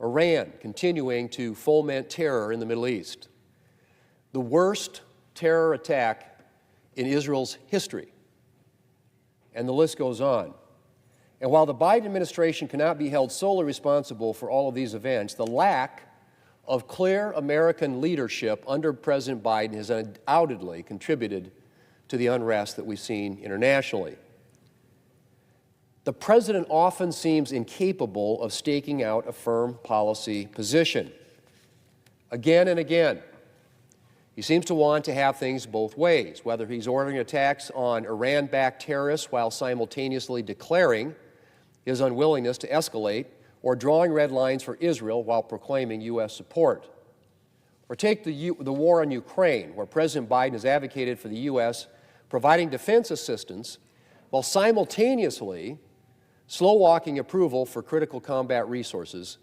Iran continuing to foment terror in the Middle East, the worst terror attack in Israel's history, and the list goes on. And while the Biden administration cannot be held solely responsible for all of these events, the lack of clear American leadership under President Biden has undoubtedly contributed to the unrest that we've seen internationally. The president often seems incapable of staking out a firm policy position. Again and again, he seems to want to have things both ways, whether he's ordering attacks on Iran-backed terrorists while simultaneously declaring his unwillingness to escalate, or drawing red lines for Israel while proclaiming U.S. support. Or take the war on Ukraine, where President Biden has advocated for the U.S. providing defense assistance while simultaneously slow-walking approval for critical combat resources,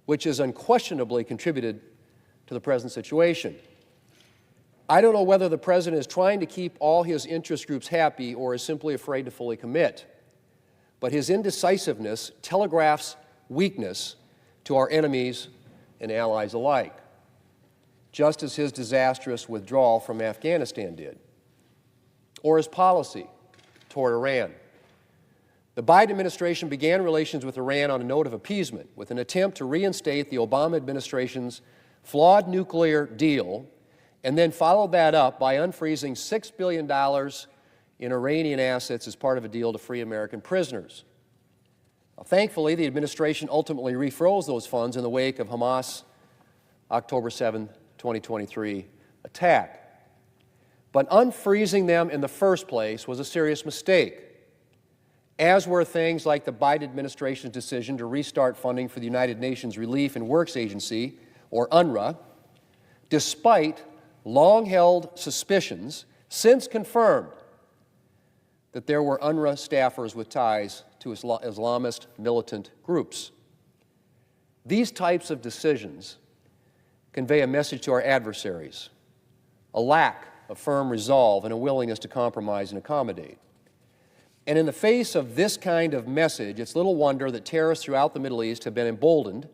which has unquestionably contributed to the present situation. I don't know whether the president is trying to keep all his interest groups happy or is simply afraid to fully commit. But his indecisiveness telegraphs weakness to our enemies and allies alike, just as his disastrous withdrawal from Afghanistan did, or his policy toward Iran. The Biden administration began relations with Iran on a note of appeasement, with an attempt to reinstate the Obama administration's flawed nuclear deal, and then followed that up by unfreezing $6 billion in Iranian assets as part of a deal to free American prisoners. Now, thankfully, the administration ultimately refroze those funds in the wake of Hamas' October 7, 2023 attack. But unfreezing them in the first place was a serious mistake, as were things like the Biden administration's decision to restart funding for the United Nations Relief and Works Agency, or UNRWA, despite long-held suspicions, since confirmed, that there were UNRWA staffers with ties to Islamist militant groups. These types of decisions convey a message to our adversaries, a lack of firm resolve and a willingness to compromise and accommodate. And in the face of this kind of message, it's little wonder that terrorists throughout the Middle East have been emboldened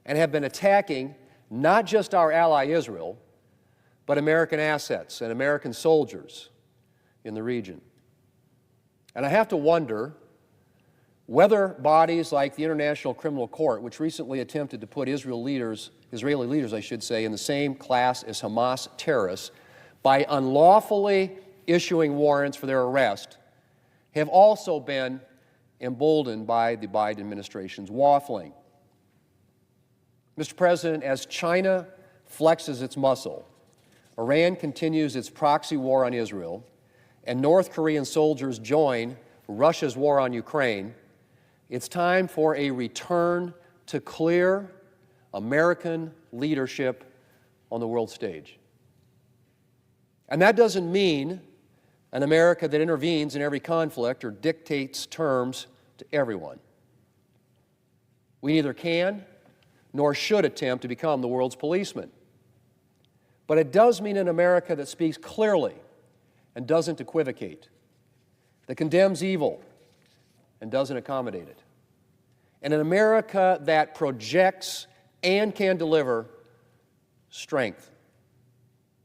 and have been attacking not just our ally Israel, but American assets and American soldiers in the region. And I have to wonder whether bodies like the International Criminal Court, which recently attempted to put Israeli leaders, in the same class as Hamas terrorists by unlawfully issuing warrants for their arrest, have also been emboldened by the Biden administration's waffling. Mr. President, as China flexes its muscle, Iran continues its proxy war on Israel, and North Korean soldiers join Russia's war on Ukraine, it's time for a return to clear American leadership on the world stage. And that doesn't mean an America that intervenes in every conflict or dictates terms to everyone. We neither can nor should attempt to become the world's policeman. But it does mean an America that speaks clearly and doesn't equivocate, that condemns evil and doesn't accommodate it, and an America that projects and can deliver strength,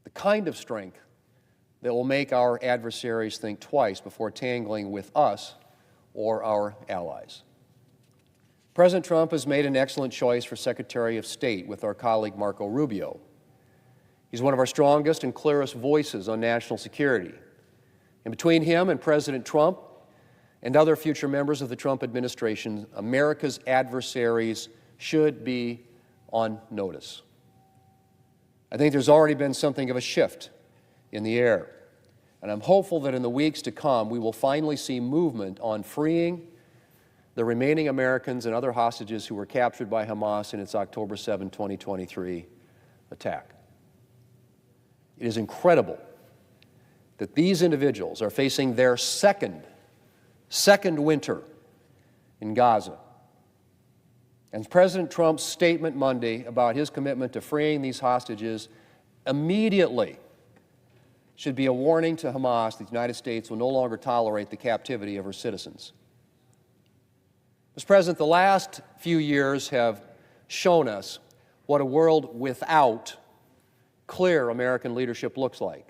the kind of strength that will make our adversaries think twice before tangling with us or our allies. President Trump has made an excellent choice for Secretary of State with our colleague Marco Rubio. He's one of our strongest and clearest voices on national security. And between him and President Trump and other future members of the Trump administration, America's adversaries should be on notice. I think there's already been something of a shift in the air, and I'm hopeful that in the weeks to come we will finally see movement on freeing the remaining Americans and other hostages who were captured by Hamas in its October 7, 2023 attack. It is incredible that these individuals are facing their second winter in Gaza. And President Trump's statement Monday about his commitment to freeing these hostages immediately should be a warning to Hamas that the United States will no longer tolerate the captivity of her citizens. Mr. President, the last few years have shown us what a world without clear American leadership looks like.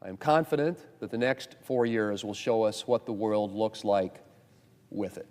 I am confident that the next 4 years will show us what the world looks like with it.